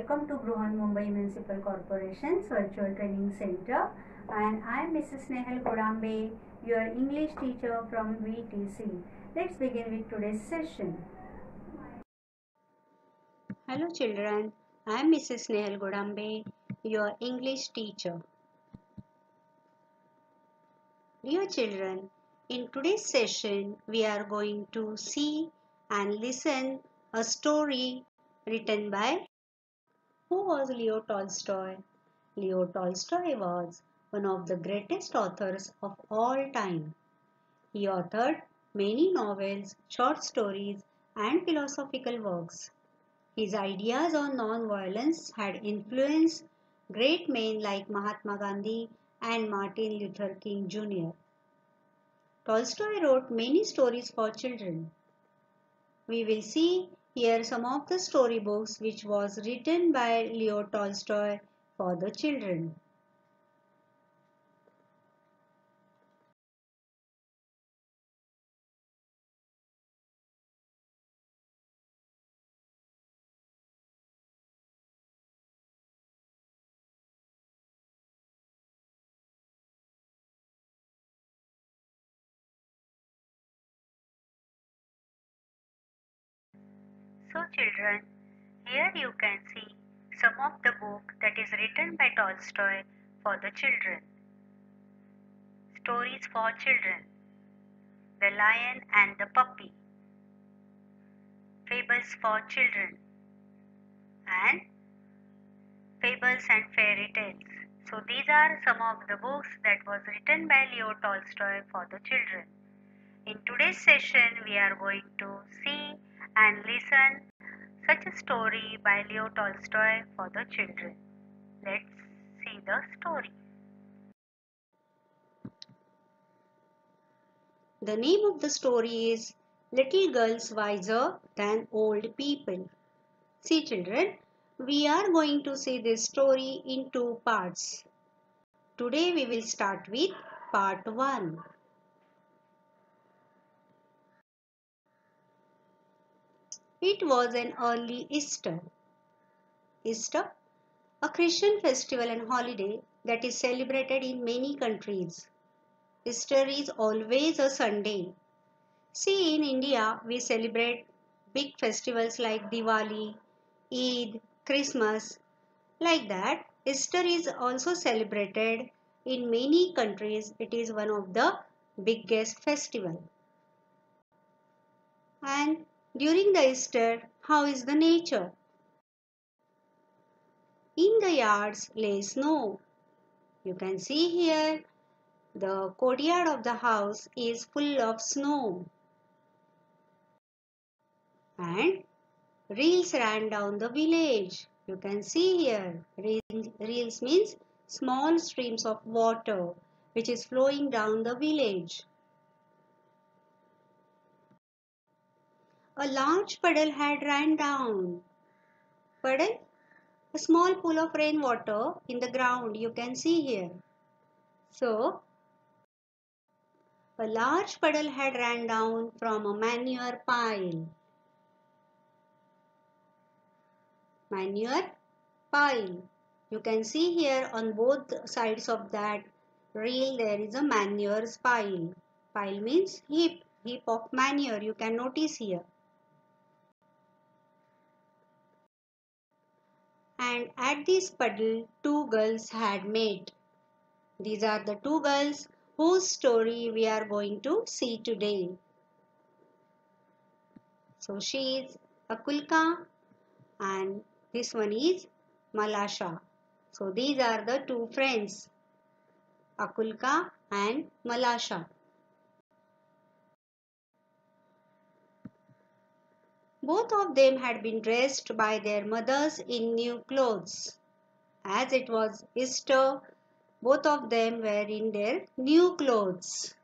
Welcome to Bruhan Mumbai Municipal Corporation's Virtual Training Center, and I am Mrs. Snehal Kodambe, your English teacher from VTC. Let's begin with today's session. Hello children, I am Mrs. Snehal Kodambe, your English teacher. Dear children, in today's session we are going to see and listen a story written by who was Leo Tolstoy? Leo Tolstoy was one of the greatest authors of all time. He authored many novels, short stories, and philosophical works. His ideas on non-violence had influenced great men like Mahatma Gandhi and Martin Luther King Jr. Tolstoy wrote many stories for children. We will see here some of the storybooks which was written by Leo Tolstoy for the children. So children, here you can see some of the book that is written by Tolstoy for the children. Stories for children. The Lion and the Puppy. Fables for children. And Fables and Fairy Tales. So these are some of the books that was written by Leo Tolstoy for the children. In today's session we are going to see and listen such a story by Leo Tolstoy for the children. Let's see the story. The name of the story is Little Girls Wiser Than Old People. See children, we are going to see this story in two parts. Today we will start with part 1. It was an early Easter. Easter, a Christian festival and holiday that is celebrated in many countries. Easter is always a Sunday. See, in India, we celebrate big festivals like Diwali, Eid, Christmas. Like that, Easter is also celebrated in many countries. It is one of the biggest festival. And during the Easter, how is the nature? In the yards lay snow. You can see here the courtyard of the house is full of snow. And reels ran down the village. You can see here. Reels means small streams of water which is flowing down the village. A large puddle had ran down. Puddle? A small pool of rainwater in the ground you can see here. So, a large puddle had ran down from a manure pile. Manure pile. You can see here on both sides of that reel there is a manure pile. Pile means heap of manure you can notice here. And at this puddle two girls had met. These are the two girls whose story we are going to see today. So she is Akulka and this one is Malasha. So these are the two friends, Akulka and Malasha. Both of them had been dressed by their mothers in new clothes. As it was Easter, both of them were in their new clothes.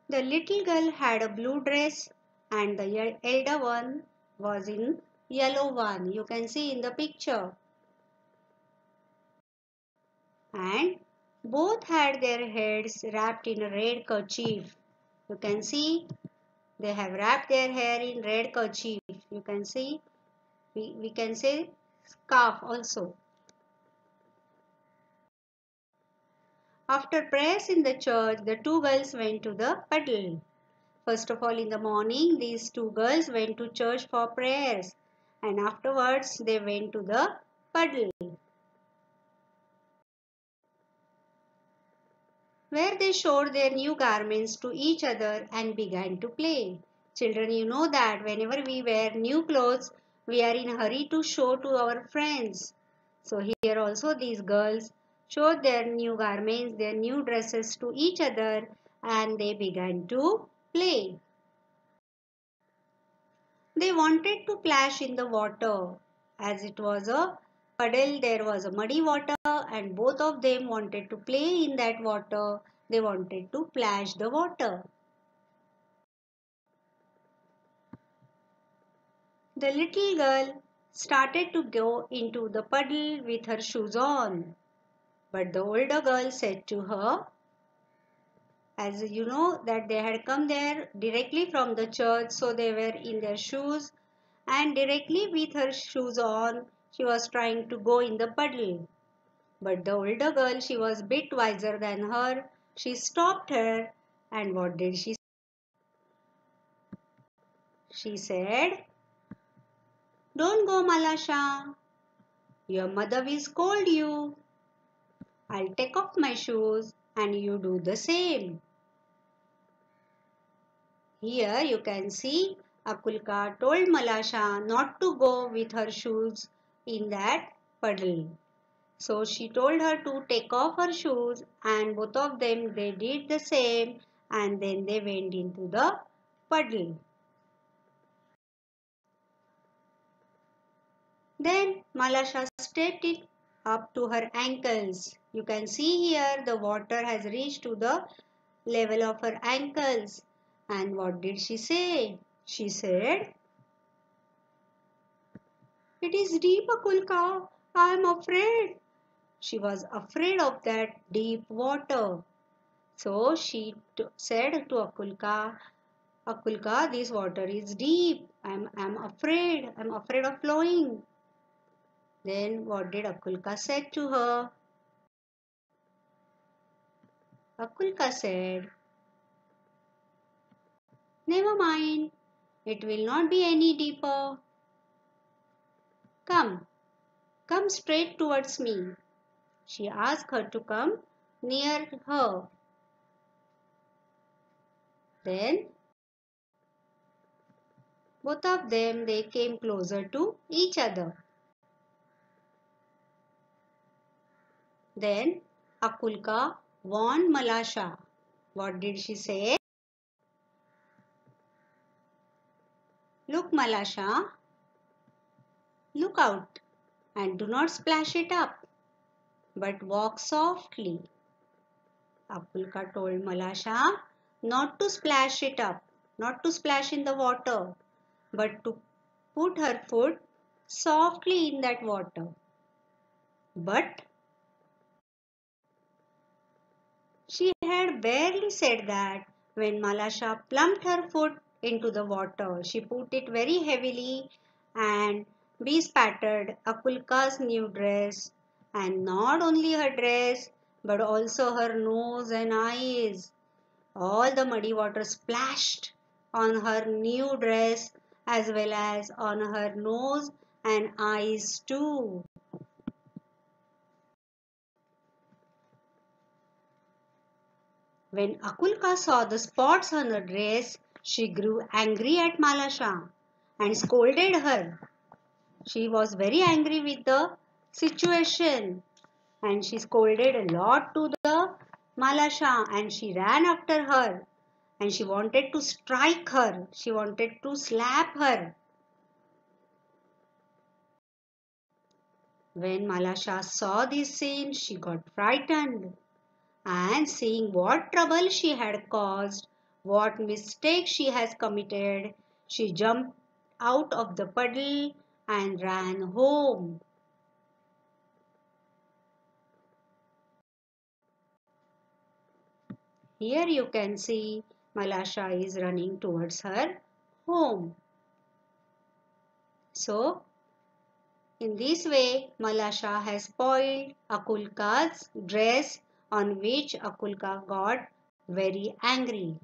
The little girl had a blue dress and the elder one was in yellow one. You can see in the picture. And both had their heads wrapped in a red kerchief. You can see They have wrapped their hair in red kerchief. You can see, we can say scarf also. After prayers in the church, the two girls went to the puddle. First of all, in the morning, these two girls went to church for prayers, and afterwards they went to the puddle, where they showed their new garments to each other and began to play. Children, you know that whenever we wear new clothes, we are in a hurry to show to our friends. So here also these girls showed their new garments, their new dresses to each other, and they began to play. They wanted to plash in the water. As it was a puddle, there was a muddy water, and both of them wanted to play in that water. They wanted to plash the water. The little girl started to go into the puddle with her shoes on. But the older girl said to her, as you know that they had come there directly from the church, so they were in their shoes, and directly with her shoes on, she was trying to go in the puddle. But the older girl, she was a bit wiser than her. She stopped her, and what did she say? She said, "Don't go, Malasha. Your mother will scold you. I'll take off my shoes and you do the same." Here you can see Akulka told Malasha not to go with her shoes in that puddle. So she told her to take off her shoes, and both of them they did the same, and then they went into the puddle. Then Malasha stepped it up to her ankles. You can see here the water has reached to the level of her ankles. And what did she say? She said, "It is deep, Akulka. I am afraid." She was afraid of that deep water. So she said to Akulka, "Akulka, this water is deep. I'm afraid. I'm afraid of flowing." Then what did Akulka said to her? Akulka said, "Never mind. It will not be any deeper. Come, come straight towards me." She asked her to come near her. Then both of them they came closer to each other. Then Akulka warned Malasha. What did she say? "Look, Malasha, look out and do not splash it up, but walk softly." Akulka told Malasha not to splash it up, not to splash in the water, but to put her foot softly in that water. But she had barely said that when Malasha plumped her foot into the water. She put it very heavily and bespattered Akulka's new dress, and not only her dress but also her nose and eyes. All the muddy water splashed on her new dress as well as on her nose and eyes too. When Akulka saw the spots on her dress, she grew angry at Malasha and scolded her. She was very angry with the situation, and she scolded a lot to the Malasha, and she ran after her and she wanted to strike her. She wanted to slap her. When Malasha saw this scene, she got frightened, and seeing what trouble she had caused, what mistake she has committed, she jumped out of the puddle and ran home. Here you can see Malasha is running towards her home. So, in this way, Malasha has spoiled Akulka's dress, on which Akulka got very angry.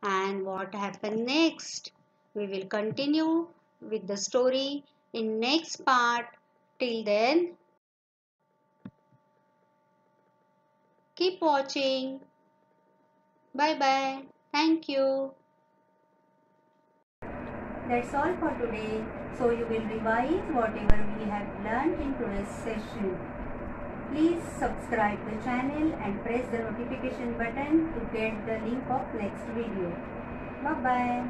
And what happened next? We will continue with the story in next part. Till then, keep watching. Bye bye. Thank you. That's all for today. So you will revise whatever we have learned in today's session. Please subscribe the channel and press the notification button to get the link of next video. Bye bye.